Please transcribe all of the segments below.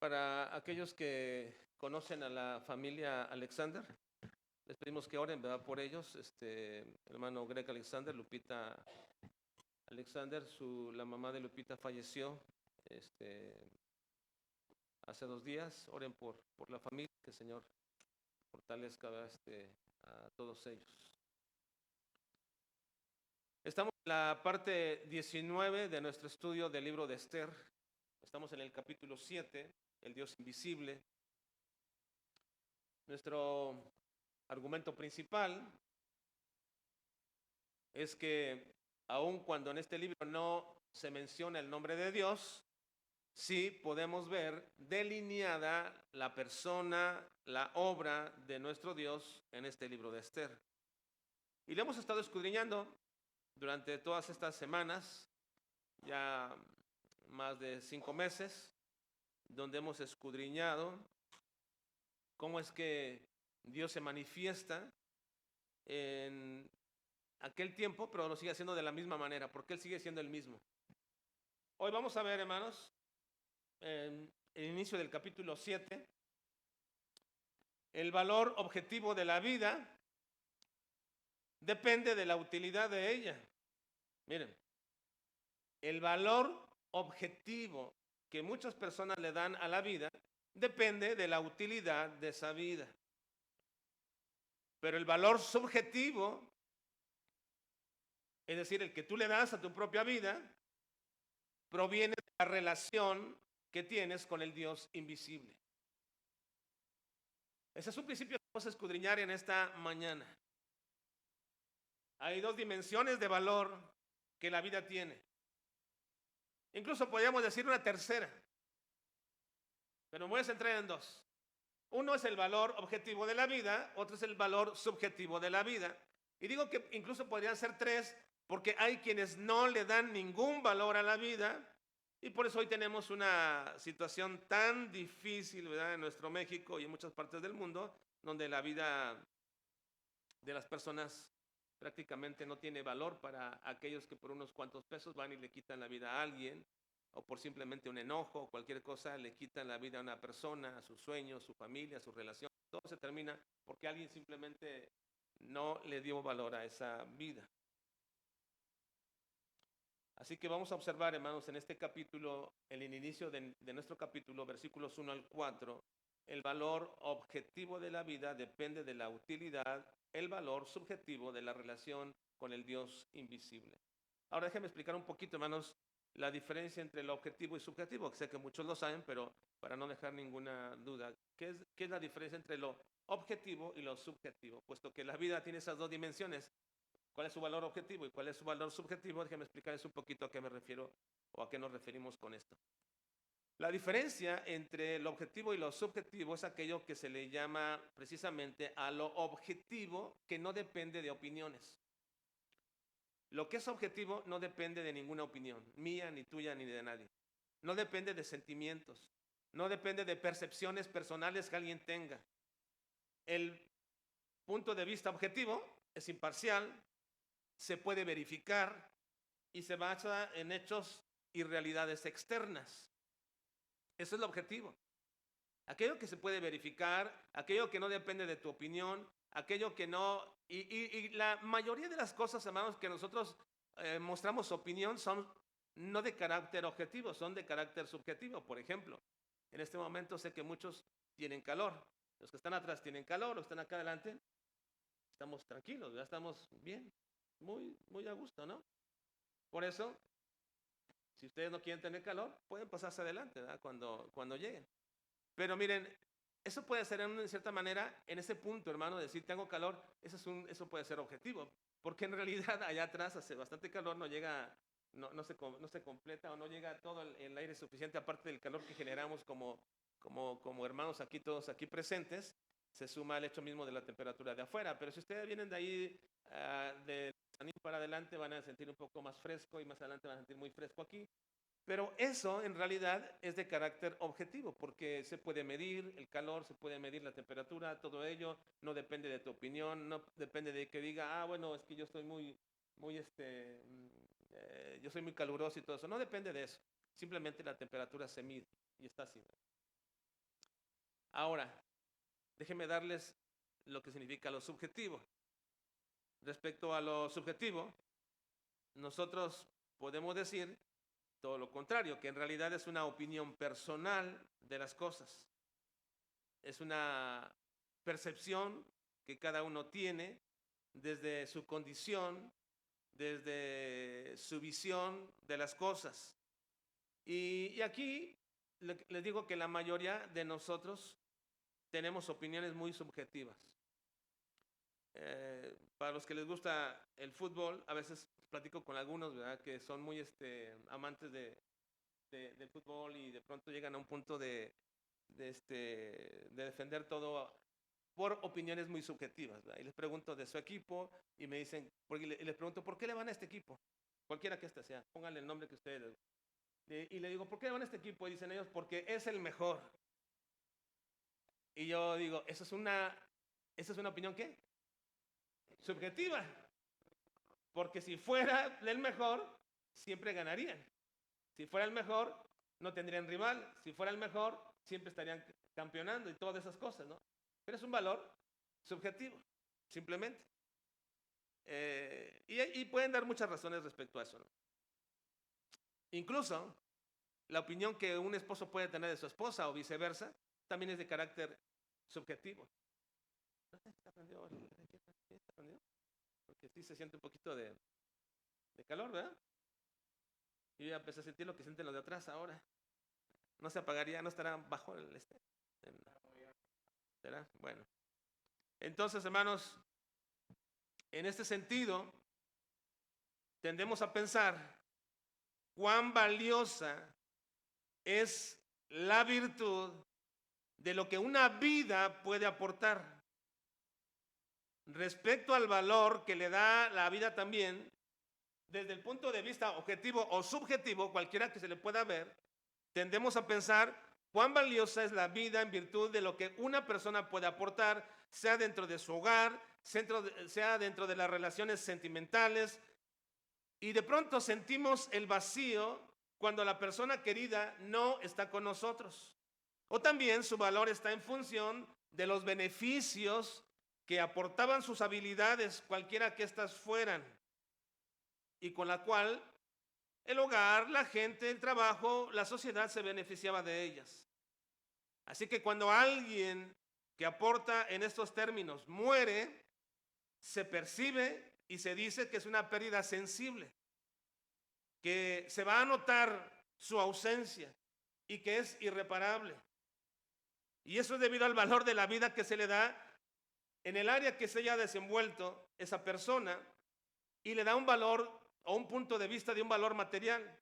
para aquellos que conocen a la familia Alexander, les pedimos que oren, ¿verdad? Por ellos, hermano Greg Alexander, Lupita Alexander, la mamá de Lupita falleció hace 2 días. Oren por la familia, que el Señor fortalezca a todos ellos. Estamos en la parte 19 de nuestro estudio del libro de Esther. Estamos en el capítulo 7, el Dios invisible. Nuestro argumento principal es que aun cuando en este libro no se menciona el nombre de Dios, sí podemos ver delineada la persona, la obra de nuestro Dios en este libro de Esther. Y lo hemos estado escudriñando durante todas estas semanas, ya más de 5 meses, donde hemos escudriñado cómo es que Dios se manifiesta en aquel tiempo, pero lo sigue haciendo de la misma manera, porque Él sigue siendo el mismo. Hoy vamos a ver, hermanos, en el inicio del capítulo 7, el valor objetivo de la vida depende de la utilidad de ella. Miren, el valor objetivo que muchas personas le dan a la vida depende de la utilidad de esa vida. Pero el valor subjetivo, es decir, el que tú le das a tu propia vida, proviene de la relación que tienes con el Dios invisible. Ese es un principio que vamos a escudriñar en esta mañana. Hay 2 dimensiones de valor que la vida tiene. Incluso podríamos decir una tercera, pero me voy a centrar en 2. Uno es el valor objetivo de la vida, otro es el valor subjetivo de la vida. Y digo que incluso podrían ser 3, porque hay quienes no le dan ningún valor a la vida, y por eso hoy tenemos una situación tan difícil, ¿verdad?, en nuestro México y en muchas partes del mundo, donde la vida de las personas prácticamente no tiene valor para aquellos que por unos cuantos pesos van y le quitan la vida a alguien, o por simplemente un enojo o cualquier cosa le quitan la vida a una persona, a sus sueños, su familia, su relación. Todo se termina porque alguien simplemente no le dio valor a esa vida. Así que vamos a observar, hermanos, en este capítulo, en el inicio de nuestro capítulo, versículos 1 al 4, el valor objetivo de la vida depende de la utilidad, el valor subjetivo de la relación con el Dios invisible. Ahora déjenme explicar un poquito, hermanos, la diferencia entre lo objetivo y subjetivo, que sé que muchos lo saben, pero para no dejar ninguna duda, ¿qué es la diferencia entre lo objetivo y lo subjetivo? Puesto que la vida tiene esas 2 dimensiones. ¿Cuál es su valor objetivo y cuál es su valor subjetivo? Déjenme explicarles un poquito a qué me refiero o a qué nos referimos con esto. La diferencia entre lo objetivo y lo subjetivo es aquello que se le llama precisamente a lo objetivo que no depende de opiniones. Lo que es objetivo no depende de ninguna opinión, mía, ni tuya, ni de nadie. No depende de sentimientos, no depende de percepciones personales que alguien tenga. El punto de vista objetivo es imparcial, se puede verificar y se basa en hechos y realidades externas. Eso es el objetivo. Aquello que se puede verificar, aquello que no depende de tu opinión, aquello que no... Y la mayoría de las cosas, hermanos, que nosotros mostramos opinión son no de carácter objetivo, son de carácter subjetivo. Por ejemplo, en este momento sé que muchos tienen calor. Los que están atrás tienen calor, los que están acá adelante estamos tranquilos, ya estamos bien, muy, muy a gusto, ¿no? Por eso, si ustedes no quieren tener calor, pueden pasarse adelante, ¿verdad?, cuando lleguen. Pero miren, eso puede ser en cierta manera, en ese punto, hermano, decir tengo calor, eso puede ser objetivo, porque en realidad allá atrás hace bastante calor, no llega, no se completa o no llega todo el aire suficiente, aparte del calor que generamos como hermanos aquí, todos aquí presentes, se suma el hecho mismo de la temperatura de afuera. Pero si ustedes vienen de ahí, de San para adelante, van a sentir un poco más fresco y más adelante van a sentir muy fresco aquí. Pero eso en realidad es de carácter objetivo, porque se puede medir el calor, se puede medir la temperatura, todo ello no depende de tu opinión, no depende de que diga, bueno, es que yo estoy yo soy muy caluroso y todo eso. No depende de eso, simplemente la temperatura se mide y está así. Ahora, déjenme darles lo que significa lo subjetivo. Respecto a lo subjetivo, nosotros podemos decir todo lo contrario, que en realidad es una opinión personal de las cosas. Es una percepción que cada uno tiene desde su condición, desde su visión de las cosas. Y aquí les digo que la mayoría de nosotros tenemos opiniones muy subjetivas. Para los que les gusta el fútbol, a veces platico con algunos, ¿verdad?, que son muy amantes del fútbol y de pronto llegan a un punto de defender todo por opiniones muy subjetivas, ¿verdad? Y les pregunto de su equipo y me dicen, y les pregunto, ¿por qué le van a este equipo? Cualquiera que sea, pónganle el nombre que ustedes. Y le digo, ¿por qué le van a este equipo? Y dicen ellos, porque es el mejor. Y yo digo, ¿esa es una opinión qué? Subjetiva. Porque si fuera el mejor, siempre ganarían. Si fuera el mejor, no tendrían rival. Si fuera el mejor, siempre estarían campeonando y todas esas cosas, ¿no? Pero es un valor subjetivo, simplemente. Y pueden dar muchas razones respecto a eso, ¿no? Incluso, la opinión que un esposo puede tener de su esposa o viceversa, también es de carácter subjetivo. ¿Está prendido? Porque sí se siente un poquito de calor, ¿verdad? Yo ya empecé a sentir lo que sienten los de atrás ahora. No se apagaría, no estará bajo el ¿será? Bueno. Entonces, hermanos, en este sentido, tendemos a pensar cuán valiosa es la virtud de lo que una vida puede aportar. Respecto al valor que le da la vida también, desde el punto de vista objetivo o subjetivo, cualquiera que se le pueda ver, tendemos a pensar cuán valiosa es la vida en virtud de lo que una persona puede aportar, sea dentro de su hogar, sea dentro de las relaciones sentimentales, y de pronto sentimos el vacío cuando la persona querida no está con nosotros. O también su valor está en función de los beneficios que aportaban sus habilidades, cualquiera que éstas fueran, y con la cual el hogar, la gente, el trabajo, la sociedad se beneficiaba de ellas. Así que cuando alguien que aporta en estos términos muere, se percibe y se dice que es una pérdida sensible, que se va a notar su ausencia y que es irreparable. Y eso es debido al valor de la vida que se le da en el área que se haya desenvuelto esa persona, y le da un valor o un punto de vista de un valor material.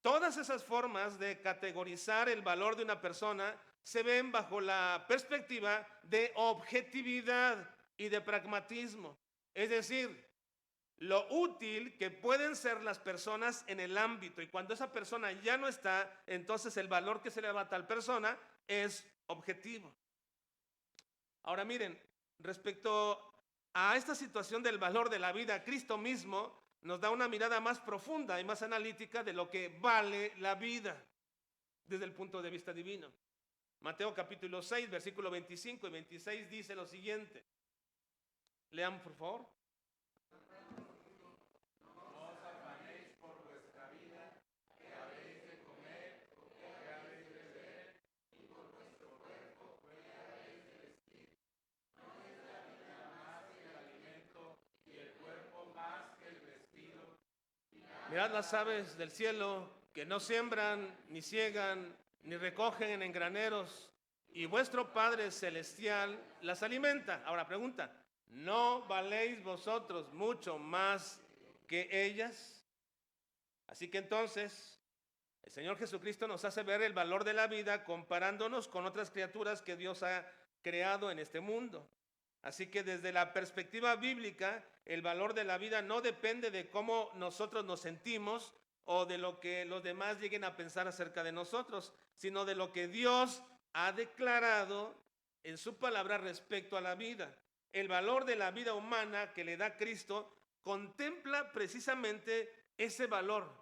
Todas esas formas de categorizar el valor de una persona se ven bajo la perspectiva de objetividad y de pragmatismo. Es decir, lo útil que pueden ser las personas en el ámbito, y cuando esa persona ya no está, entonces el valor que se le da a tal persona es objetivo. Ahora miren, respecto a esta situación del valor de la vida, Cristo mismo nos da una mirada más profunda y más analítica de lo que vale la vida desde el punto de vista divino. Mateo capítulo 6, versículo 25 y 26 dice lo siguiente. Lean, por favor. Mirad las aves del cielo, que no siembran, ni ciegan, ni recogen en graneros, y vuestro Padre Celestial las alimenta. Ahora pregunta, ¿no valéis vosotros mucho más que ellas? Así que entonces, el Señor Jesucristo nos hace ver el valor de la vida comparándonos con otras criaturas que Dios ha creado en este mundo. Así que desde la perspectiva bíblica, el valor de la vida no depende de cómo nosotros nos sentimos o de lo que los demás lleguen a pensar acerca de nosotros, sino de lo que Dios ha declarado en su palabra respecto a la vida. El valor de la vida humana que le da Cristo contempla precisamente ese valor.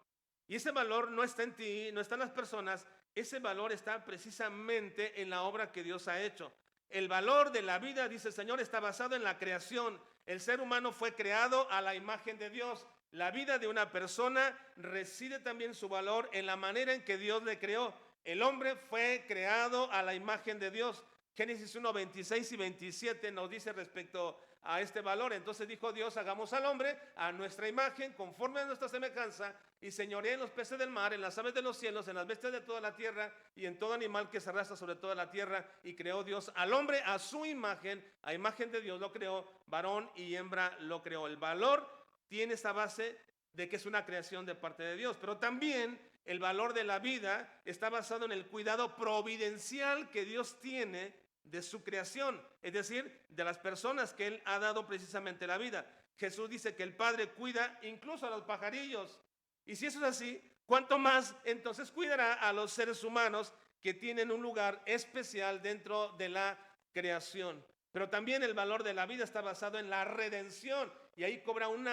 Y ese valor no está en ti, no está en las personas, ese valor está precisamente en la obra que Dios ha hecho. El valor de la vida, dice el Señor, está basado en la creación. El ser humano fue creado a la imagen de Dios. La vida de una persona reside también su valor en la manera en que Dios le creó. El hombre fue creado a la imagen de Dios. Génesis 1, 26 y 27 nos dice respecto a este valor. Entonces dijo Dios, hagamos al hombre a nuestra imagen, conforme a nuestra semejanza, y señoree en los peces del mar, en las aves de los cielos, en las bestias de toda la tierra, y en todo animal que se arrastra sobre toda la tierra. Y creó Dios al hombre a su imagen, a imagen de Dios lo creó, varón y hembra lo creó. El valor tiene esa base de que es una creación de parte de Dios, pero también el valor de la vida está basado en el cuidado providencial que Dios tiene de su creación, es decir, de las personas que Él ha dado precisamente la vida. Jesús dice que el Padre cuida incluso a los pajarillos. Y si eso es así, ¿cuánto más entonces cuidará a los seres humanos que tienen un lugar especial dentro de la creación? Pero también el valor de la vida está basado en la redención, y ahí cobra un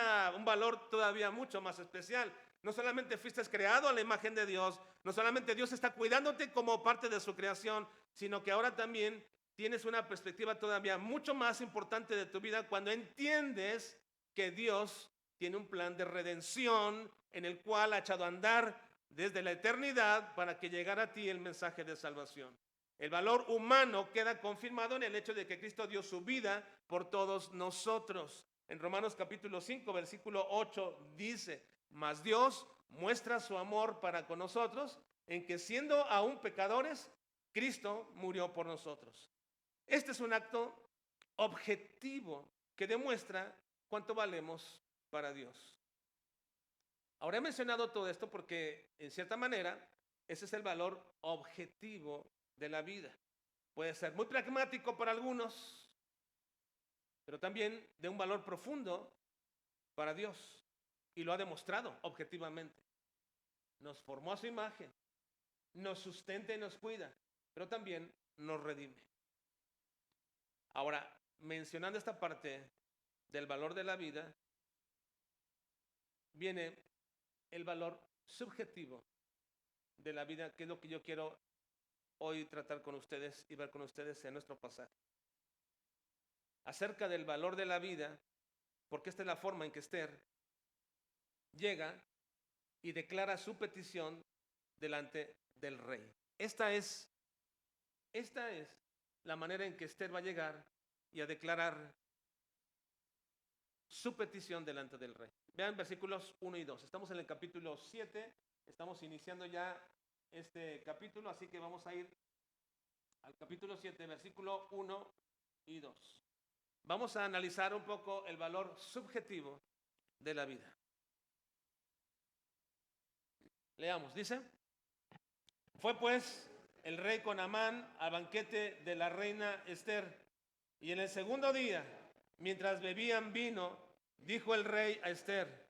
valor todavía mucho más especial. No solamente fuiste creado a la imagen de Dios, no solamente Dios está cuidándote como parte de su creación, sino que ahora también tienes una perspectiva todavía mucho más importante de tu vida cuando entiendes que Dios tiene un plan de redención en el cual ha echado a andar desde la eternidad para que llegara a ti el mensaje de salvación. El valor humano queda confirmado en el hecho de que Cristo dio su vida por todos nosotros. En Romanos capítulo 5, versículo 8 dice, mas Dios muestra su amor para con nosotros en que siendo aún pecadores, Cristo murió por nosotros. Este es un acto objetivo que demuestra cuánto valemos para Dios. Ahora he mencionado todo esto porque, en cierta manera, ese es el valor objetivo de la vida. Puede ser muy pragmático para algunos, pero también de un valor profundo para Dios. Y lo ha demostrado objetivamente. Nos formó a su imagen, nos sustenta y nos cuida, pero también nos redime. Ahora, mencionando esta parte del valor de la vida, viene el valor subjetivo de la vida, que es lo que yo quiero hoy tratar con ustedes y ver con ustedes en nuestro pasaje. Acerca del valor de la vida, porque esta es la forma en que Esther llega y declara su petición delante del rey. Esta es la manera en que Esther va a llegar y a declarar su petición delante del rey. Vean versículos 1 y 2. Estamos en el capítulo 7, estamos iniciando ya este capítulo, así que vamos a ir al capítulo 7, versículo 1 y 2. Vamos a analizar un poco el valor subjetivo de la vida. Leamos, dice, fue pues el rey con Amán al banquete de la reina Esther, y en el segundo día, mientras bebían vino, dijo el rey a Esther,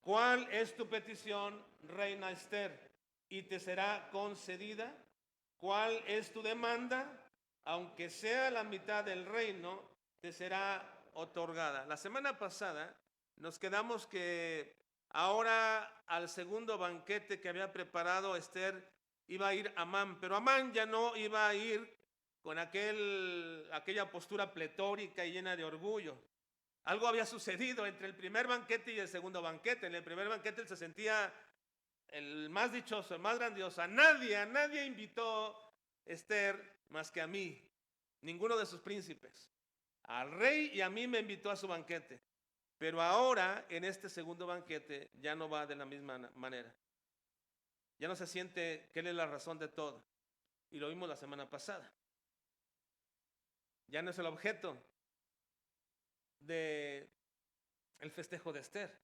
¿cuál es tu petición, reina Esther? ¿Y te será concedida? ¿Cuál es tu demanda? Aunque sea la mitad del reino, te será otorgada. La semana pasada nos quedamos que ahora al segundo banquete que había preparado Esther iba a ir Amán, pero Amán ya no iba a ir con aquella postura pletórica y llena de orgullo. Algo había sucedido entre el primer banquete y el segundo banquete. En el primer banquete él se sentía el más dichoso, el más grandioso. A nadie invitó Esther más que a mí, ninguno de sus príncipes. Al rey y a mí me invitó a su banquete. Pero ahora, en este segundo banquete, ya no va de la misma manera. Ya no se siente que él es la razón de todo. Y lo vimos la semana pasada. Ya no es el objeto del festejo de Esther.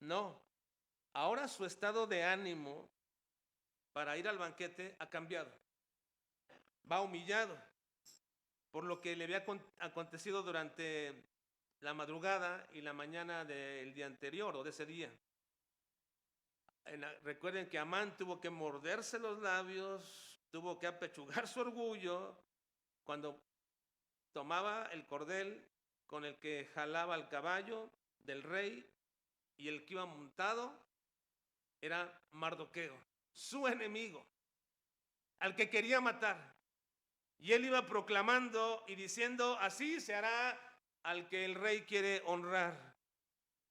No. Ahora su estado de ánimo para ir al banquete ha cambiado. Va humillado por lo que le había acontecido durante la madrugada y la mañana del día anterior o de ese día. Recuerden que Amán tuvo que morderse los labios, tuvo que apechugar su orgullo cuando tomaba el cordel con el que jalaba el caballo del rey, y el que iba montado era Mardoqueo, su enemigo. al que quería matar. Y él iba proclamando y diciendo, así se hará al que el rey quiere honrar.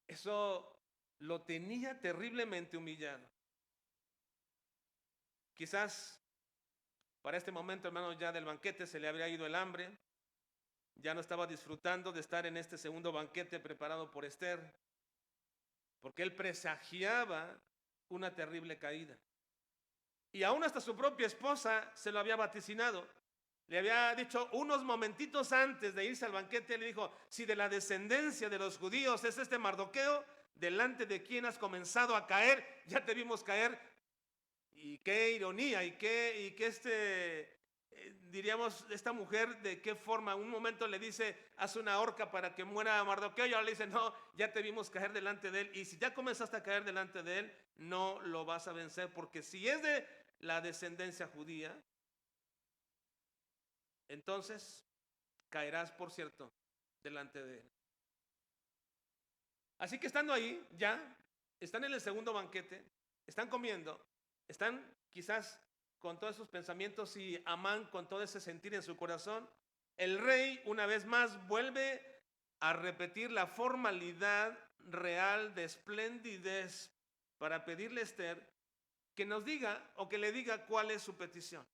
Eso lo tenía terriblemente humillado. Quizás para este momento, hermanos, ya del banquete se le habría ido el hambre. Ya no estaba disfrutando de estar en este segundo banquete preparado por Esther, porque él presagiaba una terrible caída. Y aún hasta su propia esposa se lo había vaticinado. Le había dicho unos momentitos antes de irse al banquete, le dijo, si de la descendencia de los judíos es este Mardoqueo, delante de quien has comenzado a caer, ya te vimos caer. Y qué ironía, diríamos, esta mujer, de qué forma, un momento le dice, haz una horca para que muera Mardoqueo, y ahora le dice, no, ya te vimos caer delante de él, y si ya comenzaste a caer delante de él, no lo vas a vencer, porque si es de la descendencia judía, entonces caerás, por cierto, delante de él. Así que estando ahí, ya, están en el segundo banquete, están comiendo, están quizás con todos esos pensamientos y Amán con todo ese sentir en su corazón. El rey, una vez más, vuelve a repetir la formalidad real de esplendidez para pedirle a Esther que nos diga o que le diga cuál es su petición.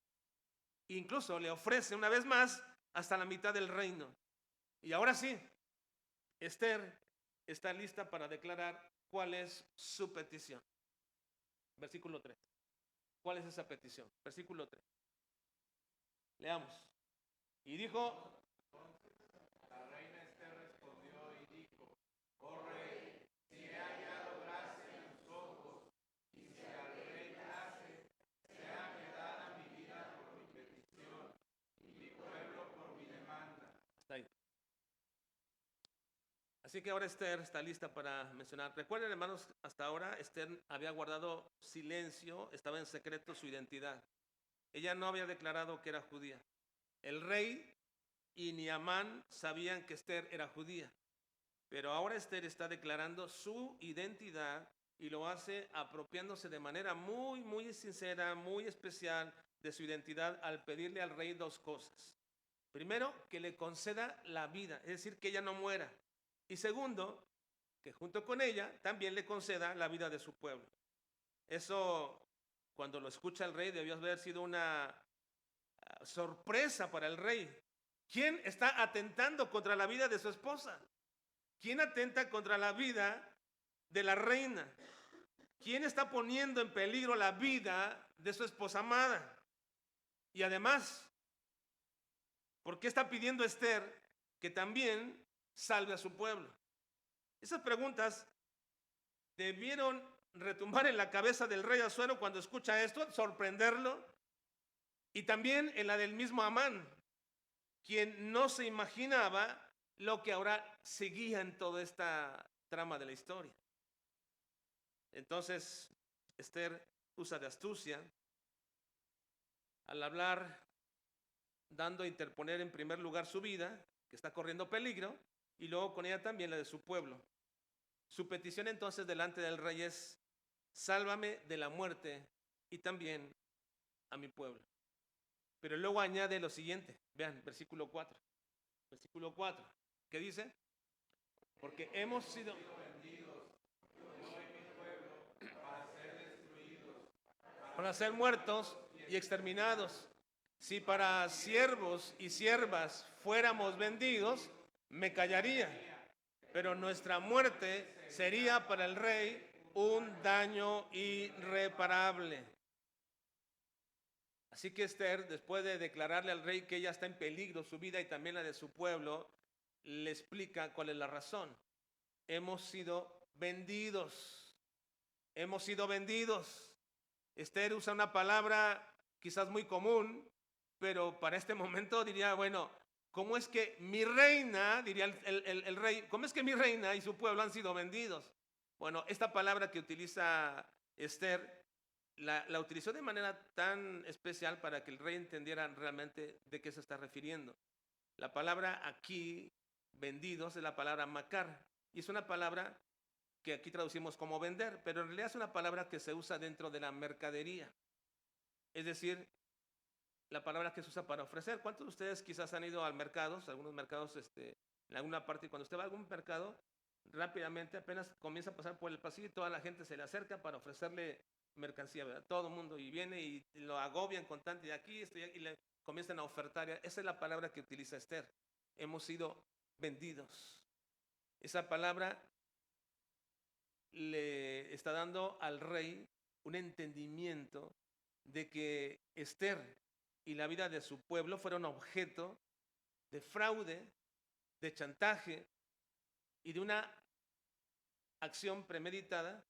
Incluso le ofrece una vez más hasta la mitad del reino. Y ahora sí, Esther está lista para declarar cuál es su petición. Versículo 3. ¿Cuál es esa petición? Versículo 3. Leamos. Y dijo, la reina Esther respondió y dijo, oh rey, si he hallado gracia en tus ojos, y si al rey place, sea me dada mi vida por mi petición, y mi pueblo por mi demanda. Hasta ahí. Así que ahora Esther está lista para mencionar. Recuerden, hermanos, hasta ahora Esther había guardado silencio, estaba en secreto su identidad. Ella no había declarado que era judía. El rey y ni Amán sabían que Esther era judía. Pero ahora Esther está declarando su identidad y lo hace apropiándose de manera muy, muy sincera, muy especial de su identidad al pedirle al rey dos cosas. Primero, que le conceda la vida, es decir, que ella no muera. Y segundo, que junto con ella también le conceda la vida de su pueblo. Eso, cuando lo escucha el rey, debió haber sido una sorpresa para el rey. ¿Quién está atentando contra la vida de su esposa? ¿Quién atenta contra la vida de la reina? ¿Quién está poniendo en peligro la vida de su esposa amada? Y además, ¿por qué está pidiendo Esther que también salve a su pueblo? Esas preguntas debieron retumbar en la cabeza del rey Asuero cuando escucha esto, sorprenderlo, y también en la del mismo Amán, quien no se imaginaba lo que ahora seguía en toda esta trama de la historia. Entonces, Esther usa de astucia al hablar, dando a interponer en primer lugar su vida, que está corriendo peligro, y luego con ella también la de su pueblo. Su petición entonces delante del rey es, sálvame de la muerte y también a mi pueblo. Pero luego añade lo siguiente, vean, versículo 4. Versículo 4, ¿qué dice? Porque hemos sido vendidos, yo y mi pueblo, para ser destruidos, para ser muertos y exterminados. Si para siervos y siervas fuéramos vendidos, me callaría, pero nuestra muerte sería para el rey un daño irreparable. Así que Esther, después de declararle al rey que ella está en peligro, su vida y también la de su pueblo, le explica cuál es la razón. Hemos sido vendidos. Hemos sido vendidos. Esther usa una palabra quizás muy común, pero para este momento diría, bueno, ¿cómo es que mi reina, diría el rey, cómo es que mi reina y su pueblo han sido vendidos? Bueno, esta palabra que utiliza Esther la utilizó de manera tan especial para que el rey entendiera realmente de qué se está refiriendo. La palabra aquí, vendidos, es la palabra macar, y es una palabra que aquí traducimos como vender, pero en realidad es una palabra que se usa dentro de la mercadería. Es decir, la palabra que se usa para ofrecer. ¿Cuántos de ustedes quizás han ido al mercado, algunos mercados, en alguna parte, y cuando usted va a algún mercado, rápidamente apenas comienza a pasar por el pasillo y toda la gente se le acerca para ofrecerle mercancía, ¿verdad? Todo el mundo, y viene y lo agobian con tanto, y aquí estoy, y le comienzan a ofertar. Esa es la palabra que utiliza Esther. Hemos sido vendidos. Esa palabra le está dando al rey un entendimiento de que Esther y la vida de su pueblo fueron objeto de fraude, de chantaje y de una acción premeditada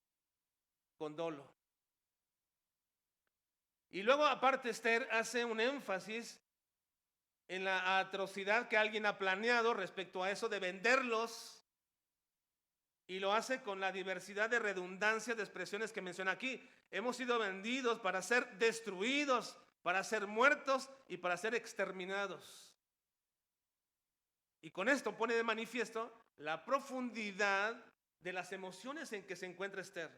con dolo. Y luego aparte Esther hace un énfasis en la atrocidad que alguien ha planeado respecto a eso de venderlos, y lo hace con la diversidad de redundancias de expresiones que menciona aquí. Hemos sido vendidos para ser destruidos, para ser muertos y para ser exterminados. Y con esto pone de manifiesto la profundidad de las emociones en que se encuentra Esther.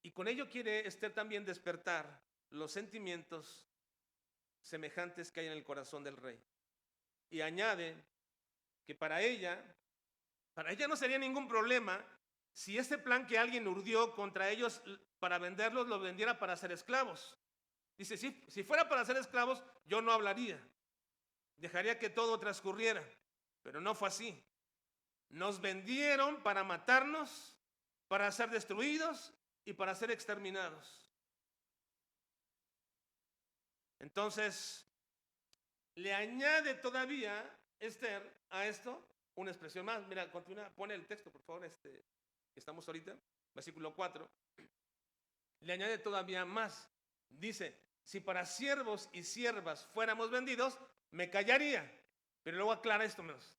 Y con ello quiere Esther también despertar los sentimientos semejantes que hay en el corazón del rey. Y añade que para ella no sería ningún problema si ese plan que alguien urdió contra ellos para venderlos, lo vendiera para ser esclavos. Dice, si fuera para ser esclavos, yo no hablaría. Dejaría que todo transcurriera. Pero no fue así. Nos vendieron para matarnos, para ser destruidos y para ser exterminados. Entonces, le añade todavía Esther a esto una expresión más. Mira, continúa, pone el texto, por favor, que estamos ahorita, versículo 4. Le añade todavía más. Dice, si para siervos y siervas fuéramos vendidos, me callaría. Pero luego aclara esto menos.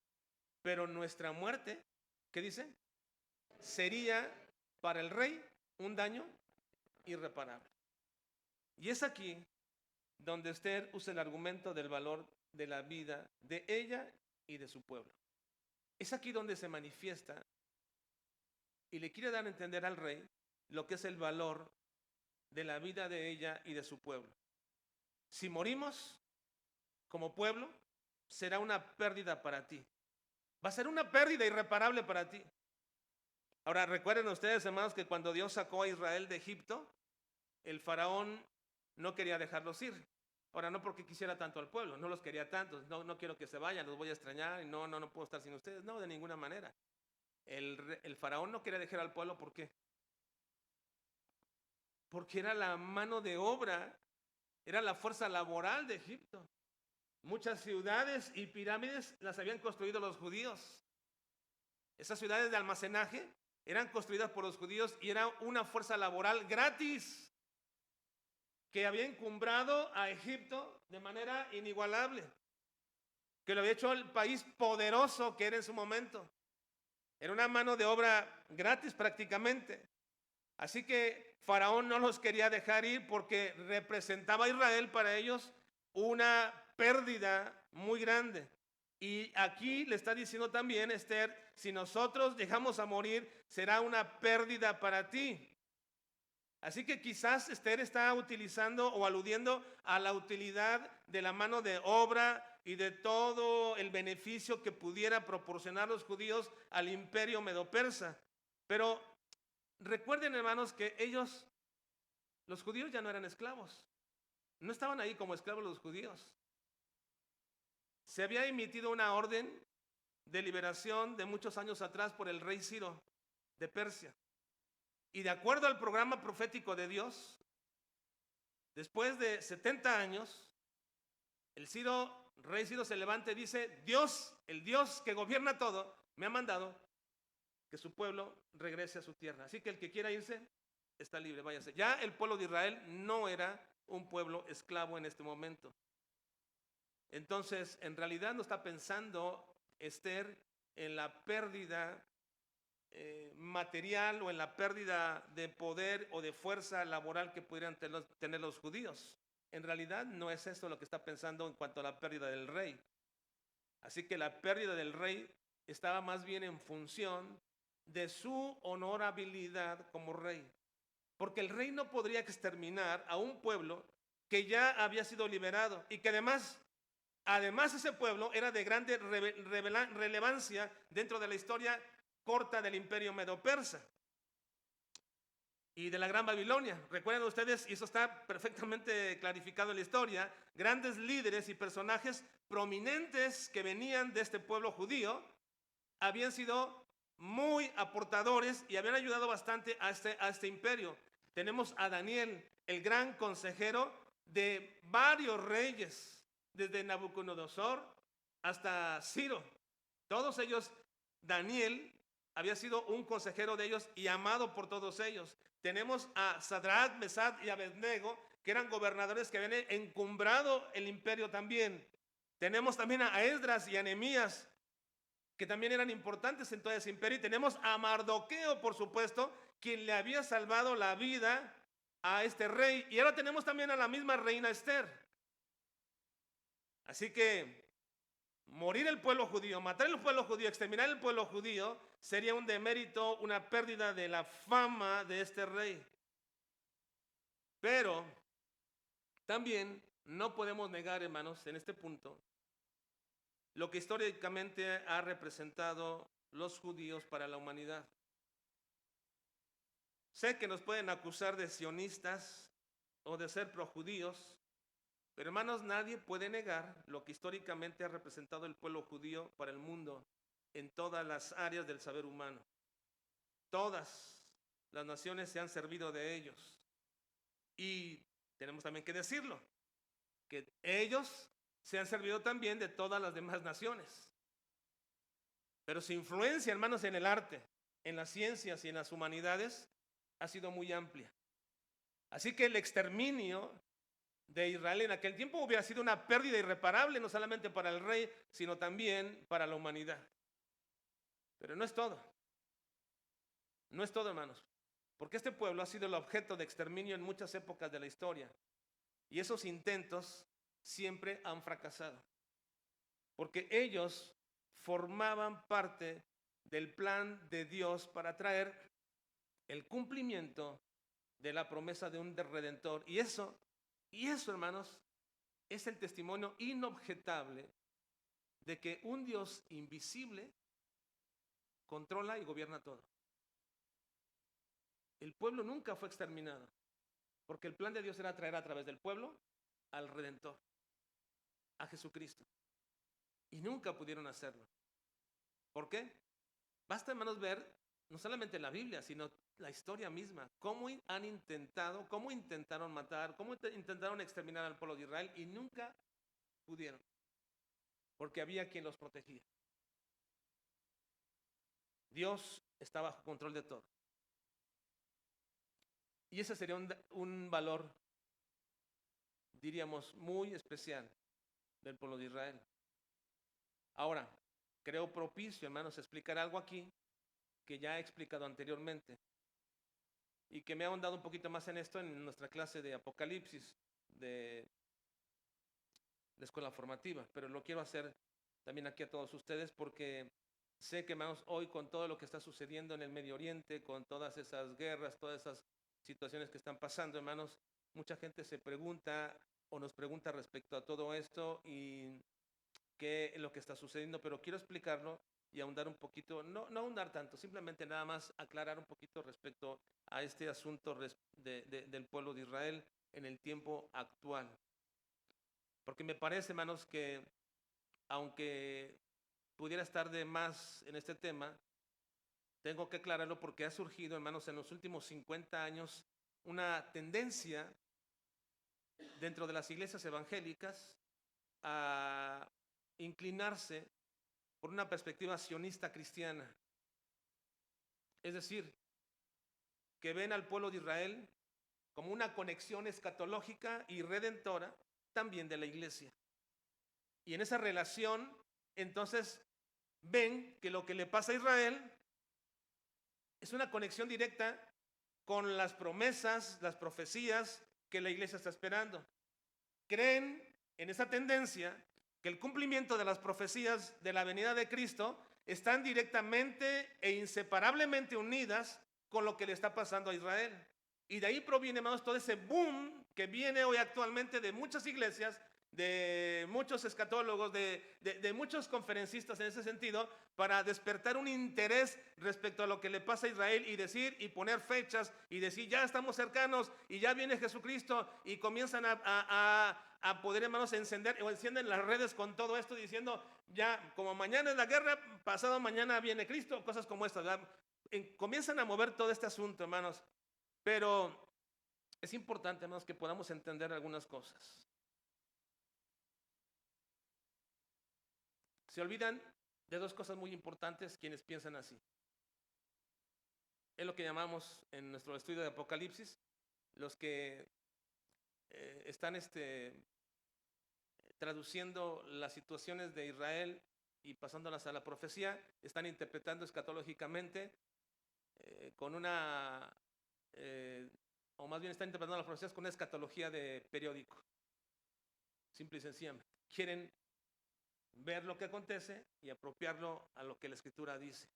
Pero nuestra muerte, ¿qué dice? Sería para el rey un daño irreparable. Y es aquí donde Esther usa el argumento del valor de la vida de ella y de su pueblo. Es aquí donde se manifiesta y le quiere dar a entender al rey lo que es el valor de la vida de ella y de su pueblo. Si morimos como pueblo, será una pérdida para ti. Va a ser una pérdida irreparable para ti. Ahora, recuerden ustedes, hermanos, que cuando Dios sacó a Israel de Egipto, el faraón no quería dejarlos ir. Ahora, no porque quisiera tanto al pueblo, no los quería tanto, no quiero que se vayan, los voy a extrañar y no puedo estar sin ustedes. No, de ninguna manera. El faraón no quería dejar al pueblo, ¿por qué? Porque era la mano de obra, era la fuerza laboral de Egipto. Muchas ciudades y pirámides las habían construido los judíos. Esas ciudades de almacenaje eran construidas por los judíos y era una fuerza laboral gratis que había encumbrado a Egipto de manera inigualable, que lo había hecho el país poderoso que era en su momento. Era una mano de obra gratis prácticamente. Así que Faraón no los quería dejar ir porque representaba a Israel para ellos una pérdida muy grande. Y aquí le está diciendo también Esther, si nosotros dejamos a morir, será una pérdida para ti. Así que quizás Esther está utilizando o aludiendo a la utilidad de la mano de obra y de todo el beneficio que pudiera proporcionar los judíos al imperio medo-persa. Pero recuerden, hermanos, que ellos, los judíos, ya no eran esclavos. No estaban ahí como esclavos los judíos. Se había emitido una orden de liberación de muchos años atrás por el rey Ciro de Persia. Y de acuerdo al programa profético de Dios, después de 70 años, el rey Ciro se levanta y dice, Dios, el Dios que gobierna todo, me ha mandado que su pueblo regrese a su tierra. Así que el que quiera irse, está libre, váyase. Ya el pueblo de Israel no era un pueblo esclavo en este momento. Entonces, en realidad no está pensando Esther en la pérdida material o en la pérdida de poder o de fuerza laboral que pudieran tener los judíos. En realidad no es esto lo que está pensando en cuanto a la pérdida del rey. Así que la pérdida del rey estaba más bien en función de su honorabilidad como rey. Porque el rey no podría exterminar a un pueblo que ya había sido liberado y que además ese pueblo era de grande relevancia dentro de la historia corta del imperio medo-persa y de la Gran Babilonia. Recuerden ustedes, y eso está perfectamente clarificado en la historia, grandes líderes y personajes prominentes que venían de este pueblo judío habían sido muy aportadores y habían ayudado bastante a este imperio. Tenemos a Daniel, el gran consejero de varios reyes, desde Nabucodonosor hasta Ciro. Todos ellos, Daniel había sido un consejero de ellos y amado por todos ellos. Tenemos a Sadrach, Mesach y Abednego, que eran gobernadores que habían encumbrado el imperio también. Tenemos también a Esdras y a Nehemías, que también eran importantes en todo ese imperio. Y tenemos a Mardoqueo, por supuesto, quien le había salvado la vida a este rey. Y ahora tenemos también a la misma reina Esther. Así que morir el pueblo judío, matar el pueblo judío, exterminar el pueblo judío, sería un demérito, una pérdida de la fama de este rey. Pero también no podemos negar, hermanos, en este punto, lo que históricamente ha representado los judíos para la humanidad. Sé que nos pueden acusar de sionistas o de ser projudíos, pero hermanos, nadie puede negar lo que históricamente ha representado el pueblo judío para el mundo en todas las áreas del saber humano. Todas las naciones se han servido de ellos. Y tenemos también que decirlo, que ellos se han servido también de todas las demás naciones. Pero su influencia, hermanos, en el arte, en las ciencias y en las humanidades ha sido muy amplia. Así que el exterminio de Israel en aquel tiempo hubiera sido una pérdida irreparable, no solamente para el rey, sino también para la humanidad. Pero no es todo. No es todo, hermanos. Porque este pueblo ha sido el objeto de exterminio en muchas épocas de la historia. Y esos intentos siempre han fracasado. Porque ellos formaban parte del plan de Dios para traer el cumplimiento de la promesa de un redentor. Y eso, hermanos, es el testimonio inobjetable de que un Dios invisible controla y gobierna todo. El pueblo nunca fue exterminado, porque el plan de Dios era traer a través del pueblo al Redentor, a Jesucristo. Y nunca pudieron hacerlo. ¿Por qué? Basta, hermanos, ver no solamente la Biblia, sino la historia misma. Cómo intentaron matar, cómo intentaron exterminar al pueblo de Israel y nunca pudieron, porque había quien los protegía. Dios está bajo control de todo. Y ese sería un valor, diríamos, muy especial del pueblo de Israel. Ahora, creo propicio, hermanos, explicar algo aquí que ya he explicado anteriormente y que me ha ahondado un poquito más en esto en nuestra clase de Apocalipsis de la escuela formativa, pero lo quiero hacer también aquí a todos ustedes porque sé que, hermanos, hoy con todo lo que está sucediendo en el Medio Oriente, con todas esas guerras, todas esas situaciones que están pasando, hermanos, mucha gente se pregunta o nos pregunta respecto a todo esto y qué es lo que está sucediendo, pero quiero explicarlo y ahondar un poquito, no ahondar tanto, simplemente nada más aclarar un poquito respecto a este asunto del pueblo de Israel en el tiempo actual. Porque me parece, hermanos, que aunque pudiera estar de más en este tema, tengo que aclararlo porque ha surgido, hermanos, en los últimos 50 años una tendencia dentro de las iglesias evangélicas a inclinarse por una perspectiva sionista cristiana. Es decir, que ven al pueblo de Israel como una conexión escatológica y redentora también de la iglesia. Y en esa relación, entonces, ven que lo que le pasa a Israel es una conexión directa con las promesas, las profecías que la iglesia está esperando. Creen en esa tendencia que el cumplimiento de las profecías de la venida de Cristo están directamente e inseparablemente unidas con lo que le está pasando a Israel. Y de ahí proviene, hermanos, todo ese boom que viene hoy actualmente de muchas iglesias, de muchos escatólogos, de muchos conferencistas en ese sentido, para despertar un interés respecto a lo que le pasa a Israel y decir y poner fechas y decir ya estamos cercanos y ya viene Jesucristo, y comienzan a poder, hermanos, encender o encienden las redes con todo esto diciendo ya como mañana es la guerra, pasado mañana viene Cristo, cosas como estas, ¿verdad? Comienzan a mover todo este asunto, hermanos, pero es importante, hermanos, que podamos entender algunas cosas. Se olvidan de dos cosas muy importantes quienes piensan así. Es lo que llamamos en nuestro estudio de Apocalipsis, los que están traduciendo las situaciones de Israel y pasándolas a la profecía, están interpretando escatológicamente con una, o más bien están interpretando las profecías con una escatología de periódico, simple y sencillamente. Quieren ver lo que acontece y apropiarlo a lo que la Escritura dice.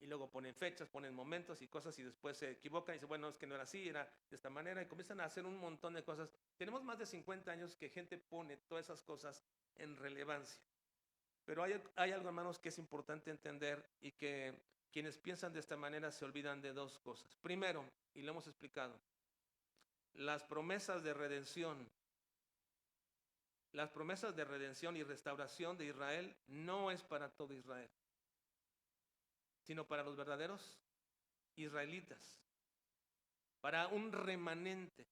Y luego ponen fechas, ponen momentos y cosas, y después se equivocan y dicen, bueno, es que no era así, era de esta manera, y comienzan a hacer un montón de cosas. Tenemos más de 50 años que gente pone todas esas cosas en relevancia. Pero hay algo, hermanos, que es importante entender, y que quienes piensan de esta manera se olvidan de dos cosas. Primero, y lo hemos explicado, las promesas de redención. Las promesas de redención y restauración de Israel no es para todo Israel, sino para los verdaderos israelitas, para un remanente.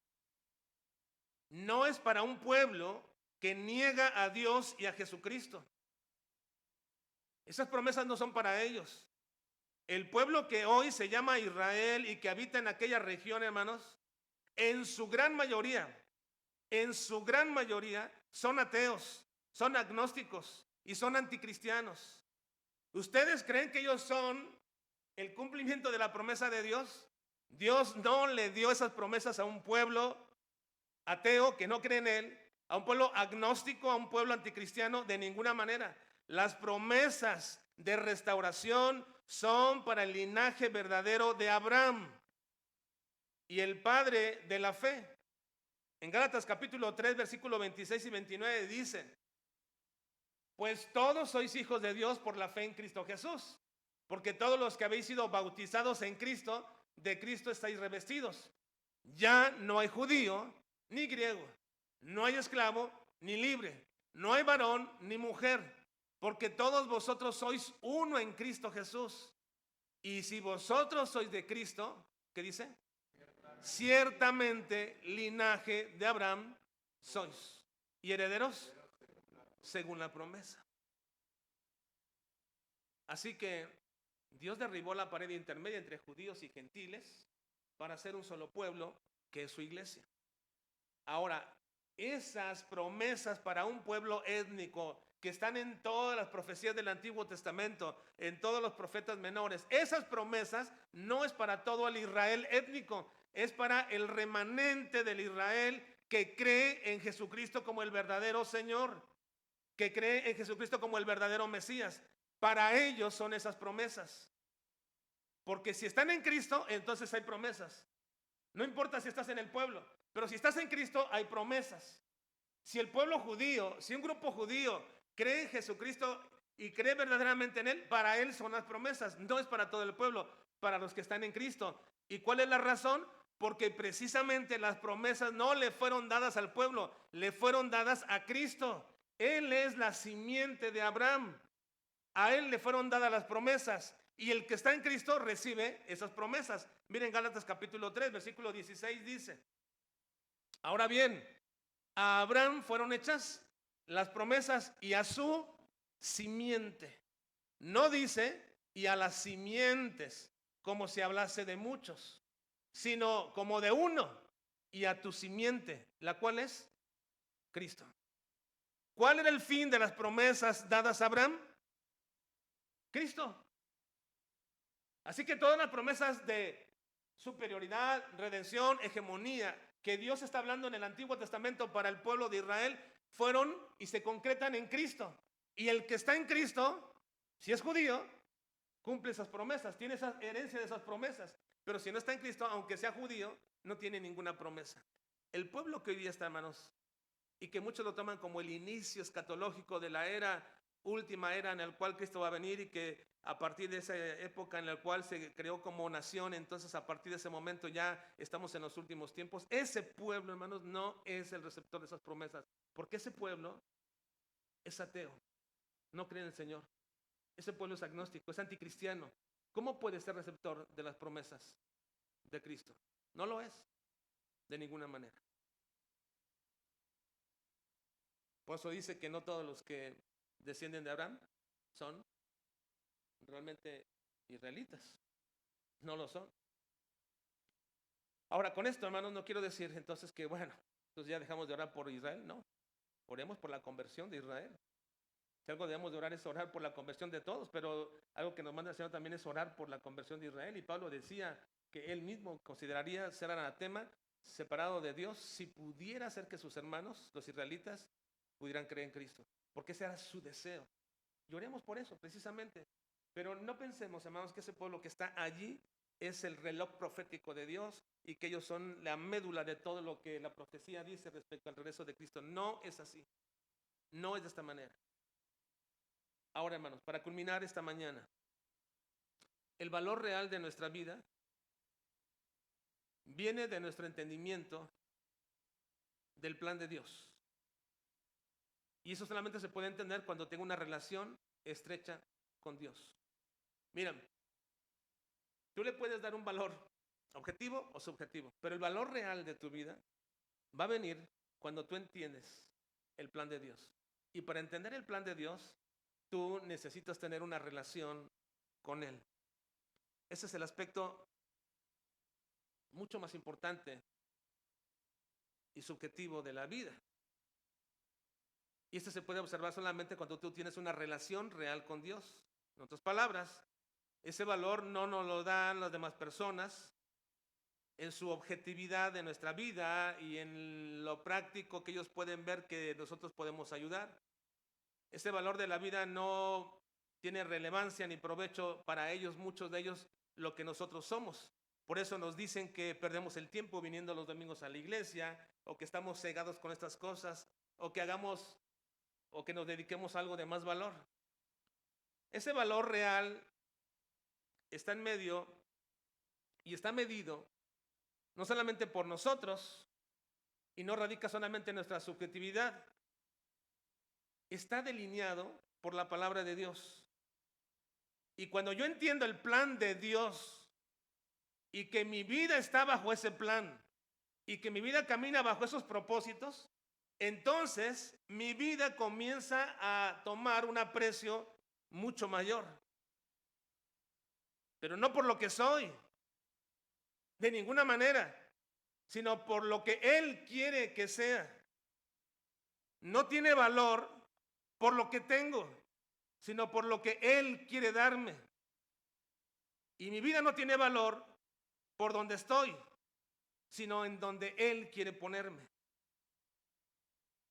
No es para un pueblo que niega a Dios y a Jesucristo. Esas promesas no son para ellos. El pueblo que hoy se llama Israel y que habita en aquella región, hermanos, en su gran mayoría son ateos, son agnósticos y son anticristianos. ¿Ustedes creen que ellos son el cumplimiento de la promesa de Dios? Dios no le dio esas promesas a un pueblo ateo que no cree en Él, a un pueblo agnóstico, a un pueblo anticristiano, de ninguna manera. Las promesas de restauración son para el linaje verdadero de Abraham y el padre de la fe. En Gálatas capítulo 3, versículo 26 y 29 dice: pues todos sois hijos de Dios por la fe en Cristo Jesús, porque todos los que habéis sido bautizados en Cristo, de Cristo estáis revestidos. Ya no hay judío ni griego, no hay esclavo ni libre, no hay varón ni mujer, porque todos vosotros sois uno en Cristo Jesús. Y si vosotros sois de Cristo, ¿qué dice? Ciertamente linaje de Abraham sois, y herederos según la promesa. Así que Dios derribó la pared intermedia entre judíos y gentiles para hacer un solo pueblo, que es su iglesia. Ahora, esas promesas para un pueblo étnico que están en todas las profecías del Antiguo Testamento, en todos los profetas menores, esas promesas no es para todo el Israel étnico, es para el remanente del Israel que cree en Jesucristo como el verdadero Señor, que cree en Jesucristo como el verdadero Mesías. Para ellos son esas promesas. Porque si están en Cristo, entonces hay promesas. No importa si estás en el pueblo, pero si estás en Cristo, hay promesas. Si el pueblo judío, si un grupo judío cree en Jesucristo y cree verdaderamente en Él, para Él son las promesas. No es para todo el pueblo, para los que están en Cristo. ¿Y cuál es la razón? Porque precisamente las promesas no le fueron dadas al pueblo, le fueron dadas a Cristo. Él es la simiente de Abraham. A Él le fueron dadas las promesas. Y el que está en Cristo recibe esas promesas. Miren Gálatas capítulo 3, versículo 16 dice: ahora bien, a Abraham fueron hechas las promesas y a su simiente. No dice y a las simientes, como si hablase de muchos, sino como de uno, y a tu simiente, la cual es Cristo. ¿Cuál era el fin de las promesas dadas a Abraham? Cristo. Así que todas las promesas de superioridad, redención, hegemonía que Dios está hablando en el Antiguo Testamento para el pueblo de Israel fueron y se concretan en Cristo. Y el que está en Cristo, si es judío, cumple esas promesas, tiene esa herencia de esas promesas. Pero si no está en Cristo, aunque sea judío, no tiene ninguna promesa. El pueblo que hoy día está, hermanos, y que muchos lo toman como el inicio escatológico de la última era en la cual Cristo va a venir, y que a partir de esa época en la cual se creó como nación, entonces a partir de ese momento ya estamos en los últimos tiempos. Ese pueblo, hermanos, no es el receptor de esas promesas, porque ese pueblo es ateo, no cree en el Señor. Ese pueblo es agnóstico, es anticristiano. ¿Cómo puede ser receptor de las promesas de Cristo? No lo es, de ninguna manera. Por eso dice que no todos los que descienden de Abraham son realmente israelitas. No lo son. Ahora, con esto, hermanos, no quiero decir entonces que, bueno, entonces ya dejamos de orar por Israel. No, oremos por la conversión de Israel. Si algo debemos de orar es orar por la conversión de todos, pero algo que nos manda el Señor también es orar por la conversión de Israel. Y Pablo decía que él mismo consideraría ser anatema, separado de Dios, si pudiera hacer que sus hermanos, los israelitas, pudieran creer en Cristo, porque ese era su deseo. Y oremos por eso, precisamente. Pero no pensemos, hermanos, que ese pueblo que está allí es el reloj profético de Dios y que ellos son la médula de todo lo que la profecía dice respecto al regreso de Cristo. No es así. No es de esta manera. Ahora, hermanos, para culminar esta mañana, el valor real de nuestra vida viene de nuestro entendimiento del plan de Dios. Y eso solamente se puede entender cuando tengo una relación estrecha con Dios. Miren, tú le puedes dar un valor objetivo o subjetivo, pero el valor real de tu vida va a venir cuando tú entiendes el plan de Dios. Y para entender el plan de Dios, tú necesitas tener una relación con Él. Ese es el aspecto mucho más importante y subjetivo de la vida. Y esto se puede observar solamente cuando tú tienes una relación real con Dios. En otras palabras, ese valor no nos lo dan las demás personas en su objetividad de nuestra vida y en lo práctico que ellos pueden ver que nosotros podemos ayudar. Ese valor de la vida no tiene relevancia ni provecho para ellos, muchos de ellos, lo que nosotros somos. Por eso nos dicen que perdemos el tiempo viniendo los domingos a la iglesia, o que estamos cegados con estas cosas, o que hagamos o que nos dediquemos a algo de más valor. Ese valor real está en medio y está medido no solamente por nosotros y no radica solamente en nuestra subjetividad, está delineado por la palabra de Dios. Y cuando yo entiendo el plan de Dios y que mi vida está bajo ese plan y que mi vida camina bajo esos propósitos, entonces mi vida comienza a tomar un aprecio mucho mayor. Pero no por lo que soy, de ninguna manera, sino por lo que Él quiere que sea. No tiene valor por lo que tengo, sino por lo que Él quiere darme. Y mi vida no tiene valor por donde estoy, sino en donde Él quiere ponerme.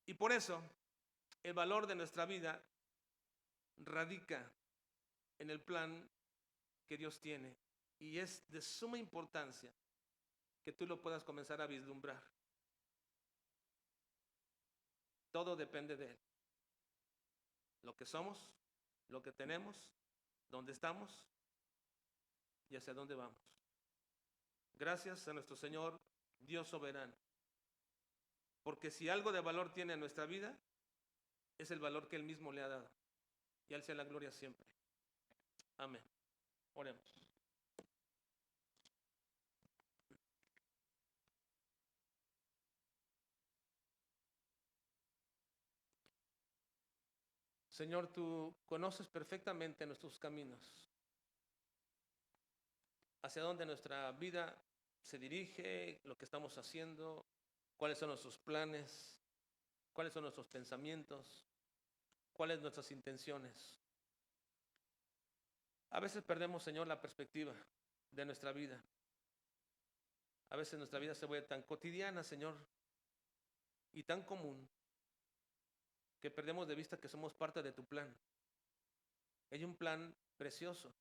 Y por eso el valor de nuestra vida radica en el plan que Dios tiene. Y es de suma importancia que tú lo puedas comenzar a vislumbrar. Todo depende de Él. Lo que somos, lo que tenemos, dónde estamos y hacia dónde vamos. Gracias a nuestro Señor, Dios soberano. Porque si algo de valor tiene en nuestra vida, es el valor que Él mismo le ha dado. Y a Él sea la gloria siempre. Amén. Oremos. Señor, tú conoces perfectamente nuestros caminos, hacia dónde nuestra vida se dirige, lo que estamos haciendo, cuáles son nuestros planes, cuáles son nuestros pensamientos, cuáles son nuestras intenciones. A veces perdemos, Señor, la perspectiva de nuestra vida. A veces nuestra vida se vuelve tan cotidiana, Señor, y tan común, que perdemos de vista que somos parte de tu plan. Hay un plan precioso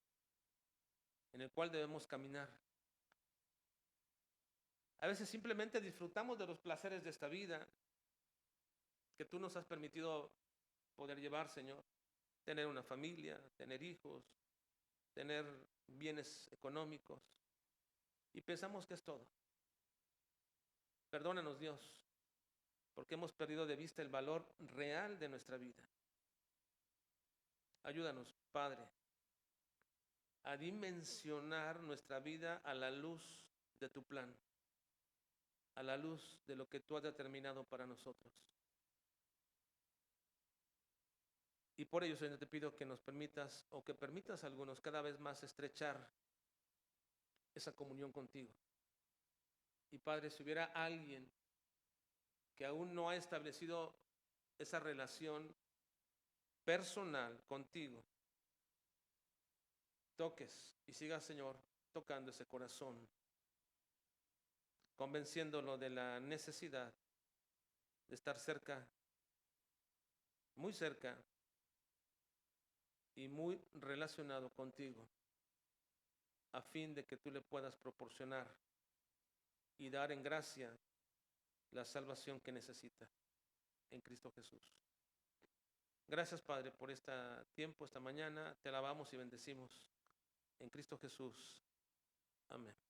en el cual debemos caminar. A veces simplemente disfrutamos de los placeres de esta vida que tú nos has permitido poder llevar, Señor. Tener una familia, tener hijos, tener bienes económicos. Y pensamos que es todo. Perdónanos, Dios, porque hemos perdido de vista el valor real de nuestra vida. Ayúdanos, Padre, a dimensionar nuestra vida a la luz de tu plan, a la luz de lo que tú has determinado para nosotros. Y por ello, Señor, te pido que nos permitas, o que permitas a algunos cada vez más estrechar esa comunión contigo. Y Padre, si hubiera alguien que aún no ha establecido esa relación personal contigo, toques y sigas, Señor, tocando ese corazón, convenciéndolo de la necesidad de estar cerca, muy cerca y muy relacionado contigo, a fin de que tú le puedas proporcionar y dar en gracia la salvación que necesita en Cristo Jesús. Gracias, Padre, por este tiempo, esta mañana. Te alabamos y bendecimos en Cristo Jesús. Amén.